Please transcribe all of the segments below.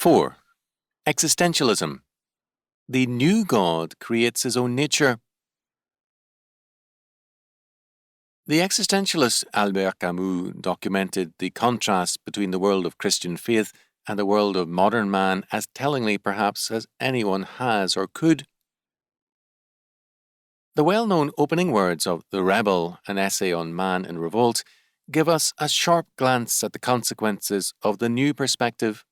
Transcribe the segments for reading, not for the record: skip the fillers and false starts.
4. Existentialism. The new God creates his own nature. The existentialist Albert Camus documented the contrast between the world of Christian faith and the world of modern man as tellingly perhaps as anyone has or could. The well-known opening words of The Rebel, an essay on man in revolt, give us a sharp glance at the consequences of the new perspective.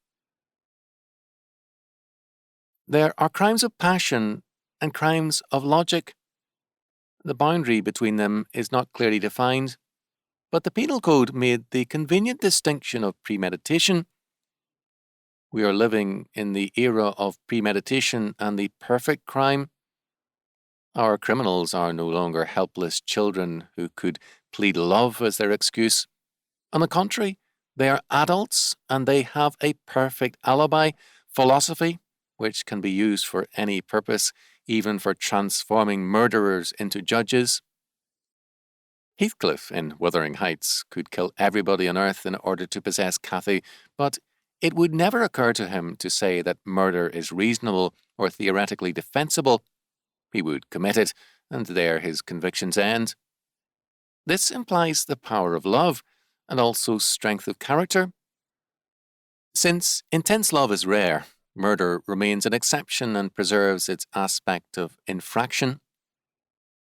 There are crimes of passion and crimes of logic. The boundary between them is not clearly defined, but the Penal Code made the convenient distinction of premeditation. We are living in the era of premeditation and the perfect crime. Our criminals are no longer helpless children who could plead love as their excuse. On the contrary, they are adults and they have a perfect alibi, philosophy, which can be used for any purpose, even for transforming murderers into judges. Heathcliff in Wuthering Heights could kill everybody on earth in order to possess Cathy, but it would never occur to him to say that murder is reasonable or theoretically defensible. He would commit it, and there his convictions end. This implies the power of love, and also strength of character. Since intense love is rare, murder remains an exception and preserves its aspect of infraction.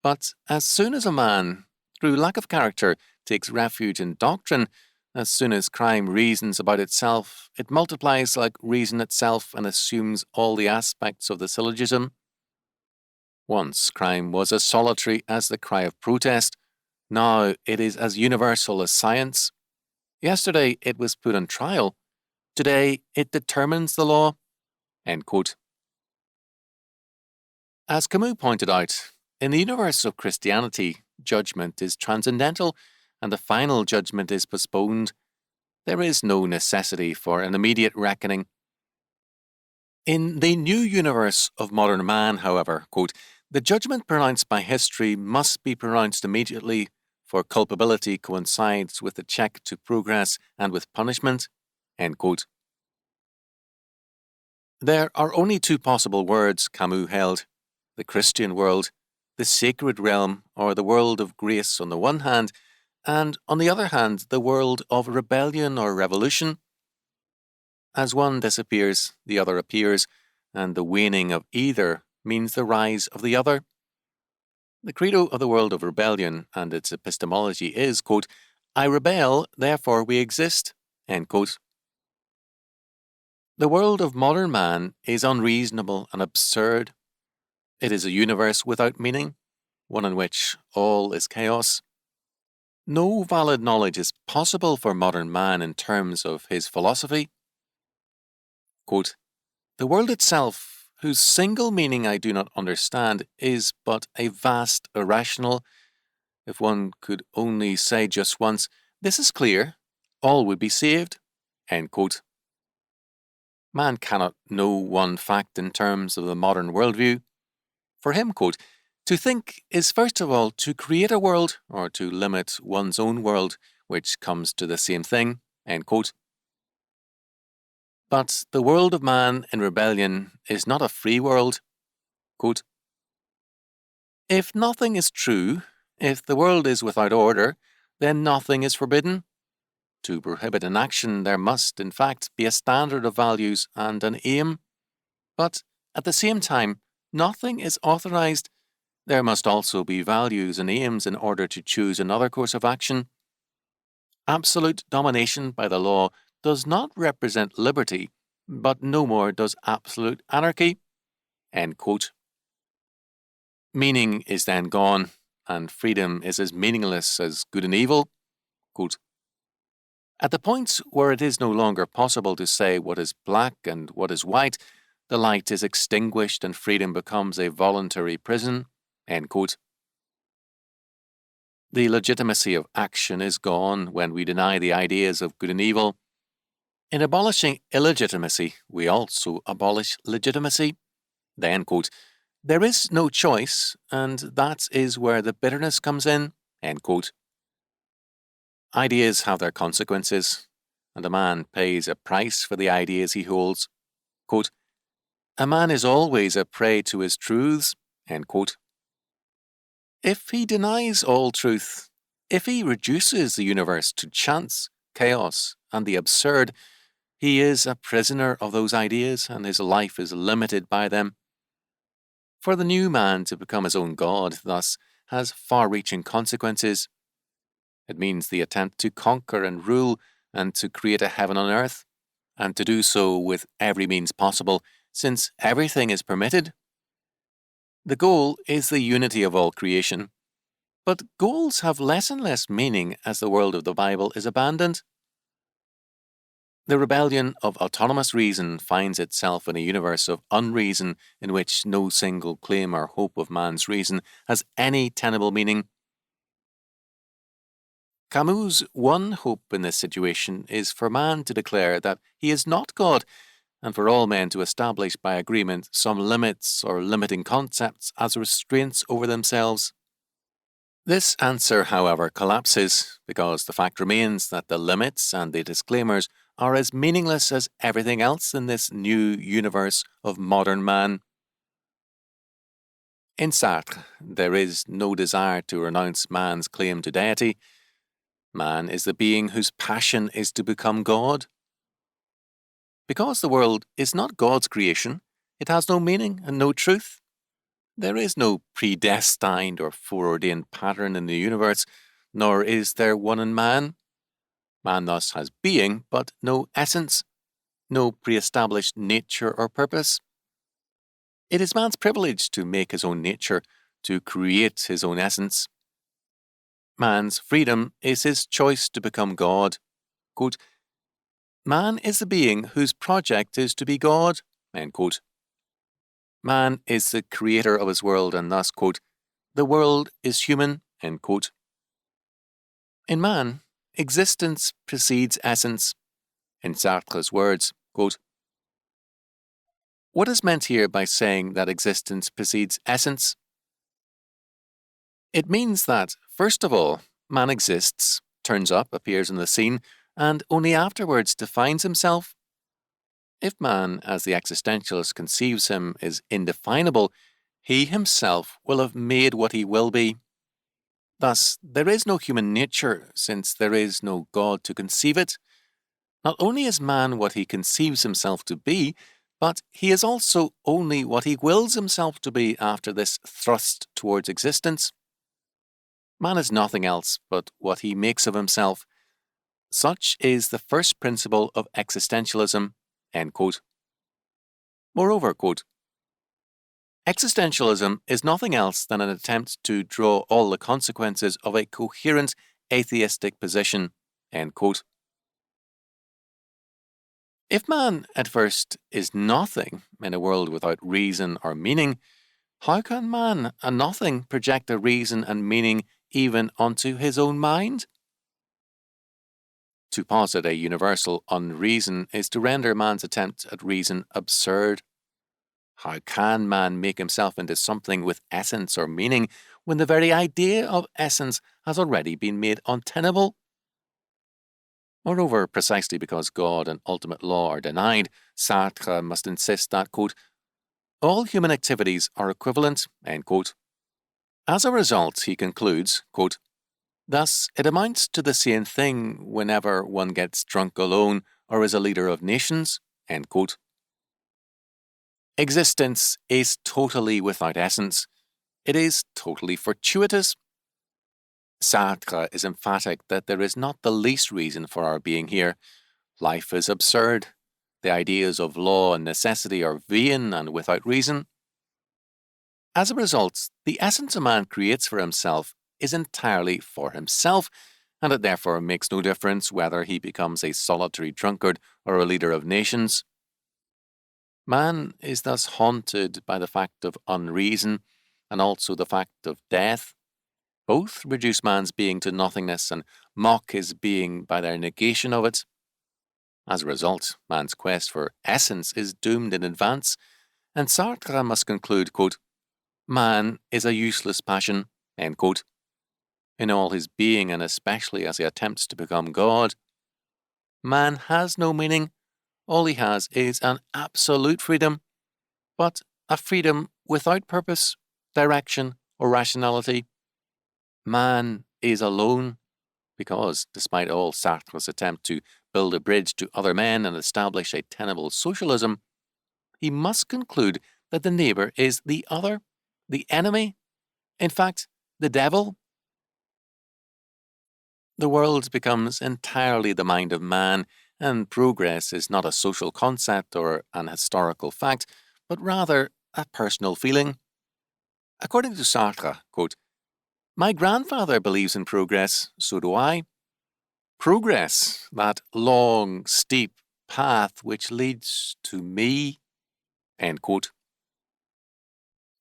But as soon as a man, through lack of character, takes refuge in doctrine, as soon as crime reasons about itself, it multiplies like reason itself and assumes all the aspects of the syllogism. Once crime was as solitary as the cry of protest. Now it is as universal as science. Yesterday it was put on trial. Today it determines the law. End quote. As Camus pointed out, in the universe of Christianity, judgment is transcendental and the final judgment is postponed. There is no necessity for an immediate reckoning. In the new universe of modern man, however, quote, the judgment pronounced by history must be pronounced immediately, for culpability coincides with the check to progress and with punishment. End quote. There are only two possible words, Camus held: the Christian world, the sacred realm, or the world of grace on the one hand, and on the other hand, the world of rebellion or revolution. As one disappears, the other appears, and the waning of either means the rise of the other. The credo of the world of rebellion and its epistemology is, quote, I rebel, therefore we exist, end quote. The world of modern man is unreasonable and absurd. It is a universe without meaning, one in which all is chaos. No valid knowledge is possible for modern man in terms of his philosophy. Quote, the world itself, whose single meaning I do not understand, is but a vast irrational. If one could only say just once, this is clear, all would be saved. End quote. Man cannot know one fact in terms of the modern worldview. For him, quote, to think is first of all to create a world or to limit one's own world, which comes to the same thing, end quote. But the world of man in rebellion is not a free world. Quote, if nothing is true, if the world is without order, then nothing is forbidden. To prohibit an action, there must, in fact, be a standard of values and an aim. But at the same time, nothing is authorized. There must also be values and aims in order to choose another course of action. Absolute domination by the law does not represent liberty, but no more does absolute anarchy. End quote. Meaning is then gone, and freedom is as meaningless as good and evil. Quote, at the point where it is no longer possible to say what is black and what is white, the light is extinguished and freedom becomes a voluntary prison. End quote. The legitimacy of action is gone when we deny the ideas of good and evil. In abolishing illegitimacy, we also abolish legitimacy. Then, quote, there is no choice, and that is where the bitterness comes in. End quote. Ideas have their consequences, and a man pays a price for the ideas he holds. quote, "A man is always a prey to his truths," end quote. If he denies all truth, if he reduces the universe to chance, chaos, and the absurd, he is a prisoner of those ideas and his life is limited by them. For the new man to become his own God, thus, has far-reaching consequences. It means the attempt to conquer and rule and to create a heaven on earth, and to do so with every means possible, since everything is permitted. The goal is the unity of all creation, but goals have less and less meaning as the world of the Bible is abandoned. The rebellion of autonomous reason finds itself in a universe of unreason in which no single claim or hope of man's reason has any tenable meaning. Camus' one hope in this situation is for man to declare that he is not God, and for all men to establish by agreement some limits or limiting concepts as restraints over themselves. This answer, however, collapses because the fact remains that the limits and the disclaimers are as meaningless as everything else in this new universe of modern man. In Sartre, there is no desire to renounce man's claim to deity. Man is the being whose passion is to become God. Because the world is not God's creation, it has no meaning and no truth. There is no predestined or foreordained pattern in the universe, nor is there one in man. Man thus has being, but no essence, no pre-established nature or purpose. It is man's privilege to make his own nature, to create his own essence. Man's freedom is his choice to become God. Quote, "Man is the being whose project is to be God," end quote. Man is the creator of his world, and thus, quote, "the world is human," end quote. In man, existence precedes essence. In Sartre's words, quote, "What is meant here by saying that existence precedes essence? It means that, first of all, man exists, turns up, appears on the scene, and only afterwards defines himself. If man, as the existentialist conceives him, is indefinable, he himself will have made what he will be. Thus, there is no human nature, since there is no God to conceive it. Not only is man what he conceives himself to be, but he is also only what he wills himself to be after this thrust towards existence. Man is nothing else but what he makes of himself. Such is the first principle of existentialism," end quote. Moreover, quote, "Existentialism is nothing else than an attempt to draw all the consequences of a coherent atheistic position," end quote. If man, at first, is nothing in a world without reason or meaning, how can man, a nothing, project a reason and meaning even onto his own mind? To posit a universal unreason is to render man's attempt at reason absurd. How can man make himself into something with essence or meaning when the very idea of essence has already been made untenable? Moreover, precisely because God and ultimate law are denied, Sartre must insist that, quote, "all human activities are equivalent," end quote. As a result, he concludes, quote, "thus it amounts to the same thing whenever one gets drunk alone or is a leader of nations," end quote. Existence is totally without essence. It is totally fortuitous. Sartre is emphatic that there is not the least reason for our being here. Life is absurd. The ideas of law and necessity are vain and without reason. As a result, the essence a man creates for himself is entirely for himself, and it therefore makes no difference whether he becomes a solitary drunkard or a leader of nations. Man is thus haunted by the fact of unreason and also the fact of death. Both reduce man's being to nothingness and mock his being by their negation of it. As a result, man's quest for essence is doomed in advance, and Sartre must conclude, quote, "man is a useless passion," end quote, in all his being and especially as he attempts to become God. Man has no meaning, All he has is an absolute freedom, but a freedom without purpose, direction, or rationality. Man is alone because, despite all Sartre's attempt to build a bridge to other men and establish a tenable socialism, he must conclude that the neighbour is the other, the enemy, in fact, the devil. The world becomes entirely the mind of man, and progress is not a social concept or an historical fact, but rather a personal feeling. According to Sartre, quote, "My grandfather believes in progress, so do I. Progress, that long, steep path which leads to me," end quote.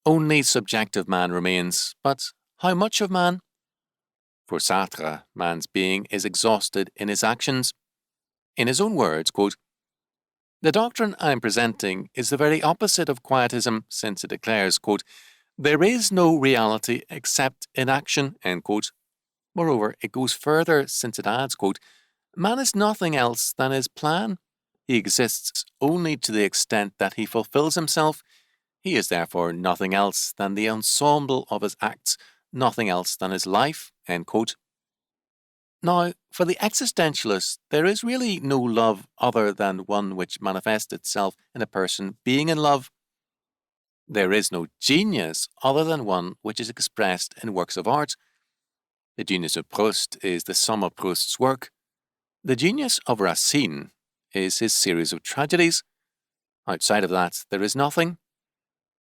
Only subjective man remains, but how much of man? For Sartre, man's being is exhausted in his actions. In his own words, quote, "The doctrine I am presenting is the very opposite of quietism, since it declares, quote, there is no reality except in action," end quote. Moreover, it goes further, since it adds, quote, "Man is nothing else than his plan. He exists only to the extent that he fulfills himself. He is therefore nothing else than the ensemble of his acts, nothing else than his life," end quote. Now, for the existentialist, there is really no love other than one which manifests itself in a person being in love. There is no genius other than one which is expressed in works of art. The genius of Proust is the sum of Proust's work. The genius of Racine is his series of tragedies. Outside of that, there is nothing.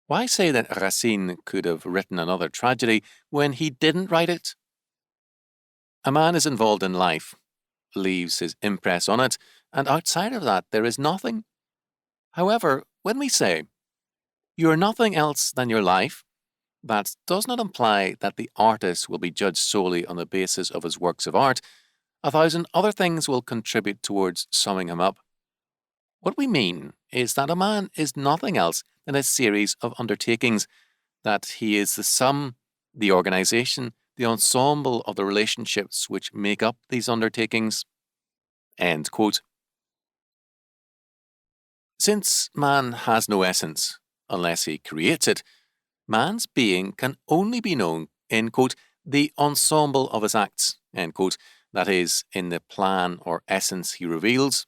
Why say that Racine could have written another tragedy when he didn't write it? A man is involved in life, leaves his impress on it, and outside of that there is nothing. However, when we say, "You are nothing else than your life," that does not imply that the artist will be judged solely on the basis of his works of art. 1,000 other things will contribute towards summing him up. What we mean is that a man is nothing else than a series of undertakings, that he is the sum, the organization, the ensemble of the relationships which make up these undertakings. End quote. Since man has no essence, unless he creates it, man's being can only be known in, quote, the ensemble of his acts, end quote, that is, in the plan or essence he reveals.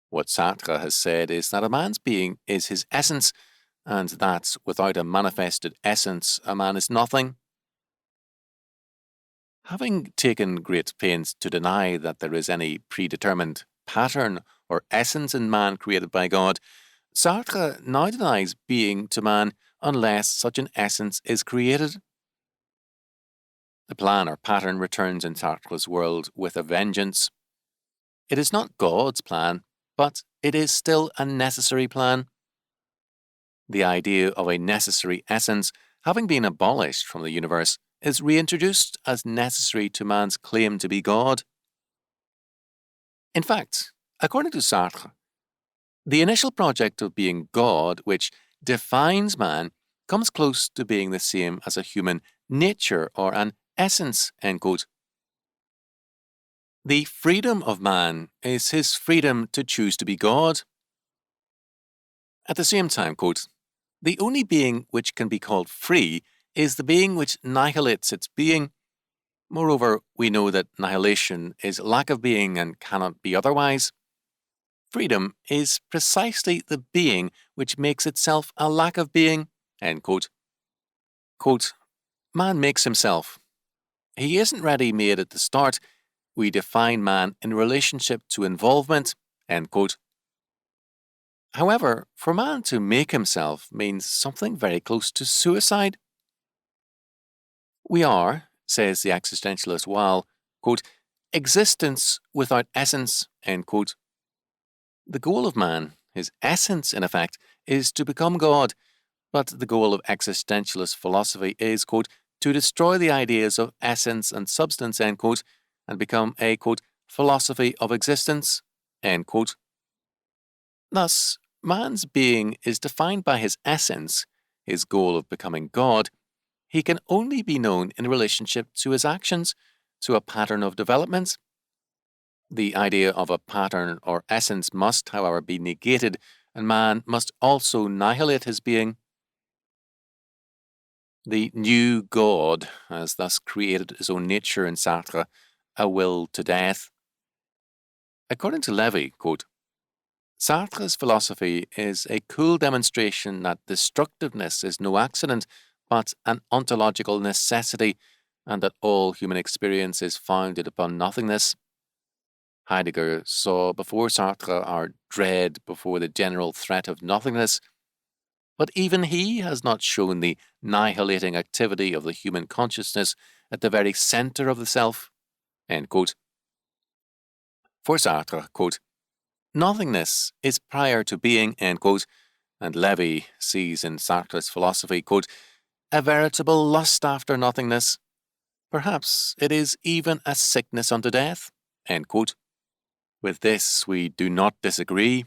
What Sartre has said is that a man's being is his essence, and that without a manifested essence, a man is nothing. Having taken great pains to deny that there is any predetermined pattern or essence in man created by God, Sartre now denies being to man unless such an essence is created. The plan or pattern returns in Sartre's world with a vengeance. It is not God's plan, but it is still a necessary plan. The idea of a necessary essence, having been abolished from the universe, is reintroduced as necessary to man's claim to be God. In fact, according to Sartre, the initial project of being God, which defines man, comes close to being the same as a human nature or an essence, end quote. The freedom of man is his freedom to choose to be God. At the same time, quote, "The only being which can be called free is the being which annihilates its being. Moreover, we know that annihilation is lack of being and cannot be otherwise. Freedom is precisely the being which makes itself a lack of being," end quote. Quote, "Man makes himself. He isn't ready-made at the start. We define man in relationship to involvement," end quote. However, for man to make himself means something very close to suicide. We are, says the existentialist Weil, quote, "existence without essence," end quote. The goal of man, his essence in effect, is to become God, but the goal of existentialist philosophy is, quote, "to destroy the ideas of essence and substance," end quote, and become a, quote, "philosophy of existence," end quote. Thus, man's being is defined by his essence, his goal of becoming God. He can only be known in relationship to his actions, to a pattern of developments. The idea of a pattern or essence must, however, be negated, and man must also annihilate his being. The new God has thus created his own nature in Sartre, a will to death. According to Levy, quote, Sartre's philosophy is a cool demonstration that destructiveness is no accident, but an ontological necessity, and that all human experience is founded upon nothingness. Heidegger saw before Sartre our dread before the general threat of nothingness, but even he has not shown the annihilating activity of the human consciousness at the very centre of the self. End quote. For Sartre, quote, nothingness is prior to being, end quote, and Levy sees in Sartre's philosophy, quote, a veritable lust after nothingness. Perhaps it is even a sickness unto death, end quote. With this we do not disagree.